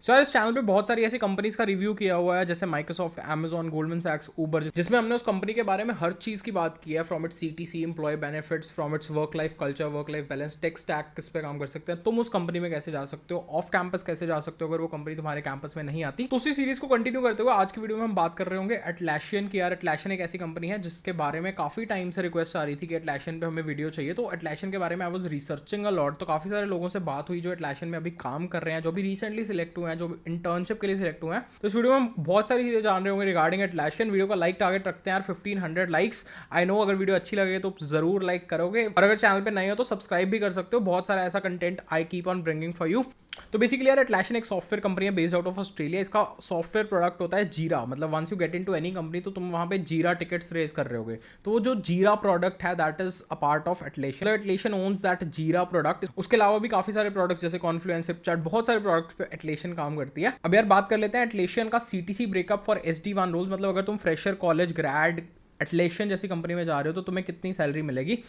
सो यार इस चैनल पे बहुत सारी ऐसी कंपनीज का रिव्यू किया हुआ है, जैसे माइक्रोसॉफ्ट, अमेजॉन, गोल्डमैन सैक्स, उबर, जिसमें हमने उस कंपनी के बारे में हर चीज की बात की है, from its CTC, employee benefits, from its work life culture, work life balance, tech stack, किस पे काम कर सकते हैं तुम उस कंपनी में, कैसे जा सकते हो ऑफ कैंपस, कैसे जा सकते हो अगर वो कंपनी तुम्हारे कैंपस में नहीं आती। तो उसी सीरीज को कंटिन्यू करते हुए आज की वीडियो में हम बात कर रहे होंगे एटलैसियन की। यार एटलैसियन एक ऐसी कंपनी है जिसके बारे में काफी टाइम से रिक्वेस्ट आ रही थी कि एटलैसियन पे हमें वीडियो चाहिए। तो एटलैसियन के बारे में I was researching a lot, तो काफी सारे लोगों से बात हुई जो एटलैसियन में अभी काम कर रहे हैं, जो भी रिसेंटली सिलेक्ट हुए हैं, जो इंटर्नशिप के लिए सिलेक्ट हुए हैं। तो इस वीडियो में हम बहुत सारी चीजें जान रहे होंगे रिगार्डिंग एटलैसियन। वीडियो का लाइक टारगेट रखते हैं यार 1500 लाइक्स। आई नो अगर वीडियो अच्छी लगे तो जरूर लाइक करोगे, और अगर चैनल पे नए हो तो सब्सक्राइब भी कर सकते हो। बहुत सारा ऐसा content I keep on bringing for you. तो बेसिकली यार एटलैसियन एक सॉफ्टवेयर कंपनी है बेस्ड आउट ऑफ ऑस्ट्रेलिया। इसका सॉफ्टवेयर प्रोडक्ट होता है जीरा। मतलब once you get into any company तो तुम वहां पे जीरा टिकट्स रेज कर रहे होगे, तो वो जो जीरा प्रोडक्ट है that is a part of Atlassian. मतलब Atlassian owns that Jira product. उसके अलावा भी काफी सारे प्रोडक्ट्स जैसे कॉन्फ्लुएंस, हिपचार्ट, बहुत सारे प्रोडक्ट्स पे एटलैसियन काम करती है। अब यार बात कर लेते हैं एटलैसियन का CTC breakup for SD1 roles. मतलब अगर तुम फ्रेशर, कॉलेज ग्रेड एटलैसियन जैसी कंपनी में जा रहे हो तो तुम्हें कितनी सैलरी मिलेगी।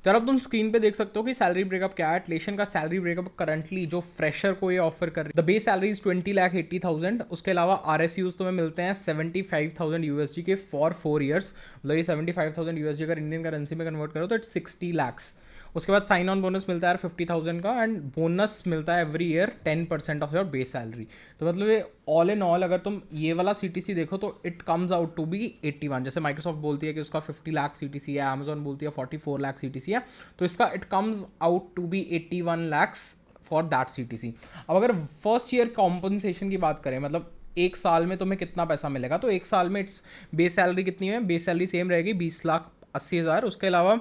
तो यार अब तुम स्क्रीन पे देख सकते हो कि सैलरी ब्रेकअप क्या है। एटलैसियन का सैलरी ब्रेकअप करंटली जो फ्रेशर को ये ऑफर कर रही है, द बेस सैलरी इज 20,80,000। उसके अलावा RSUs तुम्हें मिलते हैं 75,000 USD के फॉर 4 ईयर्स। मतलब ये 75,000 USD अगर इंडियन करेंसी में कन्वर्ट करो तो इट्स 60 lakhs। उसके बाद साइन ऑन बोनस मिलता है यार 50,000 का, एंड बोनस मिलता है every year 10% of your base salary. तो मतलब ये ऑल इन ऑल अगर तुम ये वाला सीटीसी देखो तो it comes out to be 81। जैसे माइक्रोसॉफ्ट बोलती है कि उसका 50 लाख सीटीसी है, अमेजॉन बोलती है 44 लाख सीटीसी है, तो इसका it comes out to be 81 lakhs for that CTC. अब अगर फर्स्ट ईयर कॉम्पनसेशन की बात करें, मतलब एक साल में तुम्हें कितना पैसा मिलेगा, तो एक साल में इट्स बेस सैलरी कितनी है, बेस सैलरी सेम रहेगी 20,80,000। उसके अलावा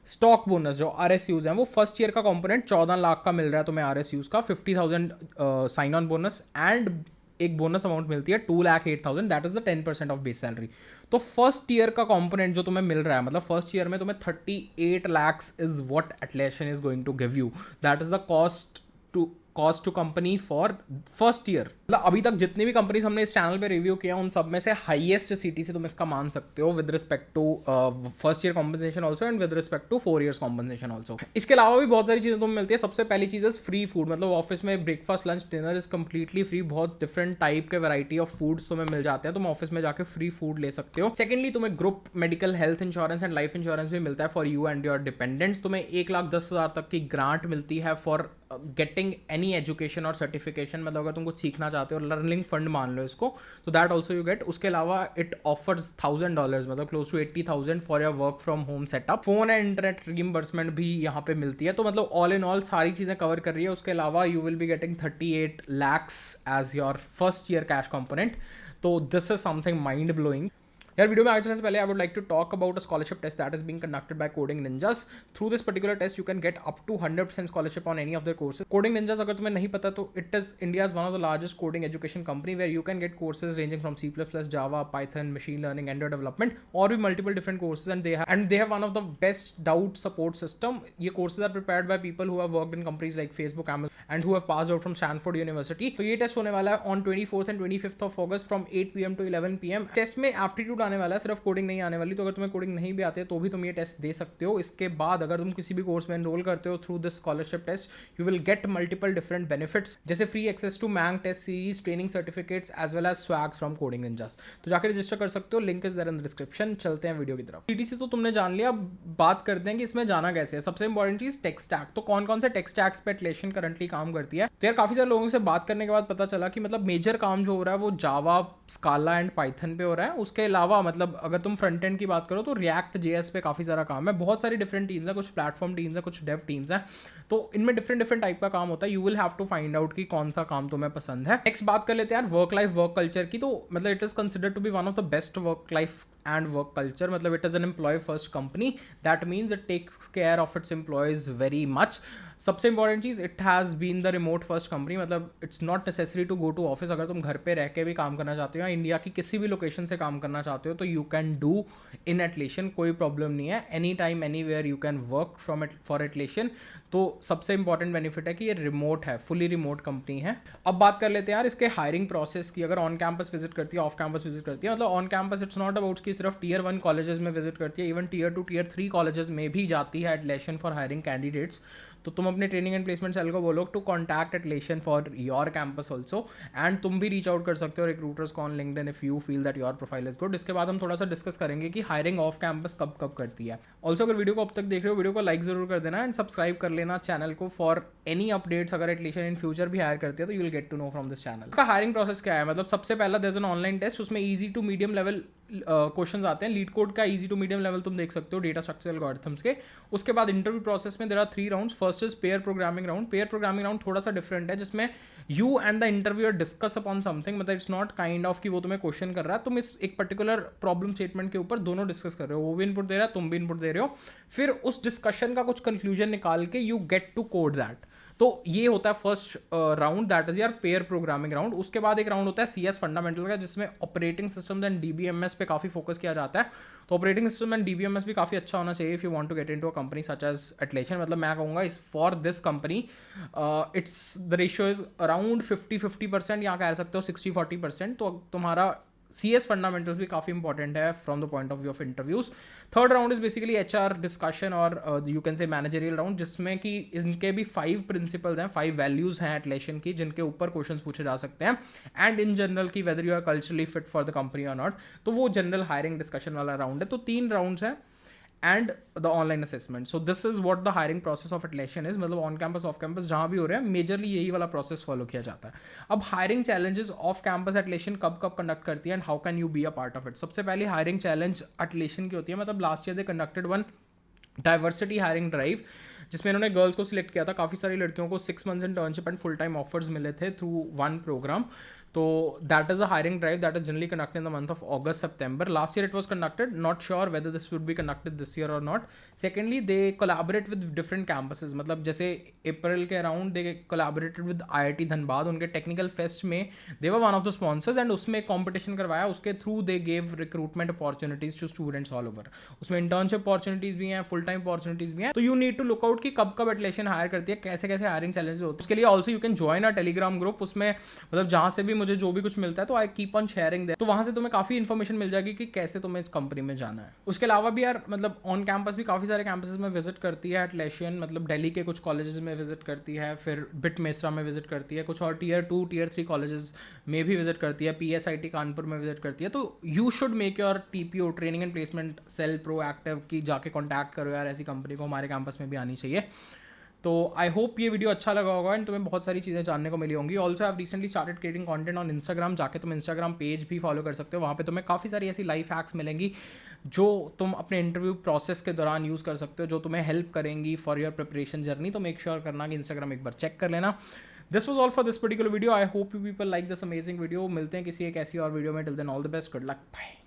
स्टॉक बोनस जो RSUs हैं वो फर्स्ट ईयर का कंपोनेंट 14 लाख का मिल रहा है तुम्हें RSUs का, 50,000 साइन ऑन बोनस, एंड एक बोनस अमाउंट मिलती है 2,08,000, that is the 10% of base salary. तो फर्स्ट ईयर का कंपोनेंट जो तुम्हें मिल रहा है, मतलब फर्स्ट ईयर में तुम्हें 38 lakhs is what Atlassian is going to give you. That is the cost to company for first year. मतलब अभी तक जितनी भी कंपनीज हमने इस चैनल पे रिव्यू किया उन सब में से हाईएस्ट सीटीसी तुम इसका मान सकते हो with respect to first year compensation also, and with respect to 4 years compensation also. इसके अलावा भी बहुत सारी चीजें तुम्हें मिलती है। सबसे पहली चीज इज फ्री फूड। मतलब ऑफिस में breakfast, lunch, dinner is completely free. बहुत डिफरेंट टाइप के वैरायटी ऑफ फूड्स तुम्हें मिल जाते हैं, तुम ऑफिस में जाकर फ्री फूड ले सकते हो। सेकेंडली तुम्हें group medical health insurance and life insurance भी मिलता है for you and your dependents. तुम्हें 1,10,000 तक की ग्रांट मिलती है फॉर गेटिंग एनी एजुकेशन और सर्टिफिकेशन। मतलब अगर तुम कुछ सीखना चाहते हो, लर्निंग फंड मान लो इसको, तो दैट ऑल्सो यू गेट। उसके अलावा इट ऑफर्स $1,000, मतलब close to 80,000 for your work from home setup. Phone and internet reimbursement भी यहाँ पे मिलती है। तो मतलब ऑल इन ऑल सारी चीजें कवर कर रही है। उसके अलावा you will be getting 38 lakhs as your first year cash component. तो this is something mind blowing. यार वीडियो में आगे चलने से पहले I would like to talk about a scholarship test that is being conducted by Coding Ninjas. Through this particular test you can get up to 100% scholarship on any of their courses. Coding Ninjas अगर तुम्हें नहीं पता तो it is India's one of the largest coding education company where you can get courses ranging from C++, Java, Python, machine learning, Android development, और भी multiple different courses, and they have one of the best doubt support system. ये courses are prepared by people who have worked in companies like Facebook, Amazon, and who have passed out from Stanford University. तो ये test होने वाला है on 24th and 25th of August from 8 PM to 11 PM। Test में aptitude आने वाला है, सिर्फ कोडिंग नहीं आने वाली। तो अगर तुम्हें कोडिंग नहीं भी आती है तो भी तुम ये टेस्ट दे सकते हो। इसके बाद अगर तुम किसी भी कोर्स में एनरोल करते हो through this scholarship test you will get multiple different benefits, जैसे free access to MANG test series, training certificates as well as swags from Coding Ninjas. तो जाकर रजिस्टर कर सकते हो, link is there in the description. चलते हैं video की तरफ। सीटीसी तो तुमने जान लिया, अब बात करते हैं कि इसमें जाना कैसे है। सबसे इंपॉर्टेंट चीज टेक स्टैक। तो कौन कौन से टेक स्टैक्स पे एटलैसियन करंटली काम करती है। तो यार काफी सारे लोगों से बात करने के बाद पता चला कि मतलब मेजर काम जो हो रहा है वो जावा, स्काला एंड पाइथन पे हो रहा है। उसके अलावा मतलब अगर तुम फ्रंट एंड की बात करो तो रिएक्ट JS पे काफी सारा काम है। बहुत सारी डिफरेंट टीम्स है, कुछ प्लेटफॉर्म टीम्स है, कुछ डेव टीम्स है। तो इनमें डिफरेंट डिफरेंट टाइप का काम होता है। You will have to find out कि कौन सा काम तुम्हें पसंद है। नेक्स्ट बात कर लेते हैं यार वर्क लाइफ वर्क कल्चर की। तो मतलब it is considered to be one of the best work life and work culture. मतलब it is an employee first company, that means it takes care of its employees very much. सबसे important चीज, it has been the remote first company. मतलब it's not necessary to go to office. अगर तुम घर पे रह के भी काम करना चाहते हो या इंडिया की किसी भी लोकेशन से काम करना चाहते हो तो you can do in Atlassian, कोई प्रॉब्लम नहीं है। Any time anywhere you can work from for Atlassian. तो सबसे इंपॉर्टेंट बेनिफिट है कि ये रिमोट है, फुली रिमोट कंपनी है। अब बात कर लेते हैं यार इसके हायरिंग प्रोसेस की। अगर ऑन कैंपस विजिट करती है, ऑफ कैंपस विजिट करती है। मतलब on campus it's not about कि सिर्फ Tier 1 कॉलेजेस में विजिट करती है, इवन Tier 2 Tier 3 कॉलेजेस में भी जाती है एटलैसियन फॉर हायरिंग कैंडिडेट्स। तो तुम अपने ट्रेनिंग एंड प्लेसमेंट सेल को बोलो to contact Atlassian for your campus also, and तुम भी रीच आउट कर सकते हो रिक्रूटर्स को on LinkedIn if you feel that your profile is good. इसके बाद हम थोड़ा सा डिस्कस करेंगे कि हायरिंग ऑफ कैंपस कब कब करती है। ऑल्सो अगर वीडियो को अब तक देख रहे हो, वीडियो को लाइक जरूर कर देना एंड सब्सक्राइब कर लेना चैनल को फॉर एनी अपडेट्स। अगर एटलेशन इन फ्यूचर भी हायर करती है तो you will get to know from this channel. इसका हायरिंग प्रोसेस क्या है, मतलब सबसे पहला there is an online test, उसमें easy to medium level questions आते हैं। लीड कोड का ईजी टू मीडियम लेवल तुम देख सकते हो डेटा स्ट्रक्चर एल्गोरिथम्स के। उसके बाद इंटरव्यू प्रोसेस में there are 3 rounds. First is pair programming round. Pair programming round थोड़ा सा डिफरेंट है, जिसमें you and the interviewer discuss upon something, मतलब इट्स नॉट काइंड ऑफ कि वो तुम्हें क्वेश्चन कर रहा है, तुम इस एक पर्टिकुलर प्रॉब्लम स्टेटमेंट के ऊपर दोनों डिस्कस कर रहे हो, वो भी इनपुट दे रहा है, तुम भी इनपुट दे रहे हो, फिर उस डिस्कशन का कुछ कंक्लूजन निकाल के you get to code that. तो ये होता है फर्स्ट राउंड, दैट इज यार पेयर प्रोग्रामिंग राउंड। उसके बाद एक राउंड होता है CS फंडामेंटल का, जिसमें ऑपरेटिंग सिस्टम एंड DBMS पे काफी फोकस किया जाता है। तो ऑपरेटिंग सिस्टम एंड DBMS भी काफी अच्छा होना चाहिए if you want to get into a company such as Atlassian. मतलब मैं कहूँगा इस for this company it's the ratio is around 50-50%, या कह सकते हो 60-40%। तो तुम्हारा CS फंडामेंटल्स भी काफ़ी इंपॉर्टेंट है from the point of view of interviews. Third round is basically HR discussion और you can say managerial round, जिसमें कि इनके भी 5 प्रिंसिपल्स हैं, 5 वैल्यूज हैं एटलेशन की, जिनके ऊपर क्वेश्चंस पूछे जा सकते हैं, एंड इन जनरल की whether you are culturally fit for the company और नॉट। तो वो जनरल हायरिंग डिस्कशन वाला राउंड है। तो 3 राउंड्स हैं and the online assessment. So this is what the hiring process of Atlassian is, मतलब on campus off campus जहां भी हो रहे हैं मेजरली यही वाला प्रोसेस फॉलो किया जाता है। अब hiring challenges off campus Atlassian कब कब कंडक्ट करती है and how can you be a part of it. सबसे पहले हायरिंग चैलेंज एटलेशन की होती है, मतलब last year they conducted one diversity hiring drive, जिसमें इन्होंने गर्ल्स को सिलेक्ट किया था। काफ़ी सारी लड़कियों को 6 months internship and full time offers मिले थे थ्रू वन प्रोग्राम। तो that is a hiring drive that is generally conducted in the month of August September. Last year it was conducted, not sure whether this would be conducted this year or not. Secondly, they collaborate with different campuses, मतलब जैसे अप्रैल के around they collaborated with IIT Dhanbad, उनके technical fest में they were one of the sponsors, and उसमें competition करवाया, उसके through they gave recruitment opportunities to students all over. उसमें इंटर्नशिप अपॉर्चुनिटीज भी हैं, फुल टाइम अपॉर्चुनिटीज भी हैं। तो you need to look out कि कब कब एटलेशन हायर करती है, कैसे कैसे हायरिंग चैलेंजेस होते हैं। उसके लिए also you can join a Telegram group, उसमें मतलब जहाँ से भी मुझे जो भी कुछ मिलता है तो आई कीप ऑन शेयरिंग देयर, तो वहाँ से तुम्हें काफ़ी इन्फॉर्मेशन मिल जाएगी कि कैसे तुम्हें इस कंपनी में जाना है। उसके अलावा भी यार मतलब ऑन कैंपस भी काफ़ी सारे कैंपसेस में विजिट करती है एटलेशन, मतलब दिल्ली के कुछ कॉलेजेस में विजिट करती है, फिर बिट मेसरा में विजिट करती है, कुछ और Tier 2 Tier 3 कॉलेजेस में भी विजिट करती है, PSIT कानपुर में विजिट करती है। तो you should make your TPO training and placement cell proactive की जाके कॉन्टैक्ट करो यार, ऐसी कंपनी को हमारे कैंपस में भी आनी चाहिए। तो आई होप ये वीडियो अच्छा लगा होगा एंड तुम्हें बहुत सारी चीज़ें जानने को मिली होंगी। Also I recently started creating content on Instagram, जाके तुम इंस्टाग्राम पेज भी फॉलो कर सकते हो। वहाँ पे तुम्हें काफ़ी सारी ऐसी लाइफ हैक्स मिलेंगी जो तुम अपने इंटरव्यू प्रोसेस के दौरान यूज़ कर सकते हो, जो तुम्हें हेल्प करेंगी फॉर योर प्रिपरेशन जर्नी। तो मेक श्योर करना कि इंस्टाग्राम एक बार चेक कर लेना। This was all for this particular video. I hope you people like this amazing video. मिलते हैं किसी एक ऐसी और वीडियो में। Till then all the best, good luck, bye.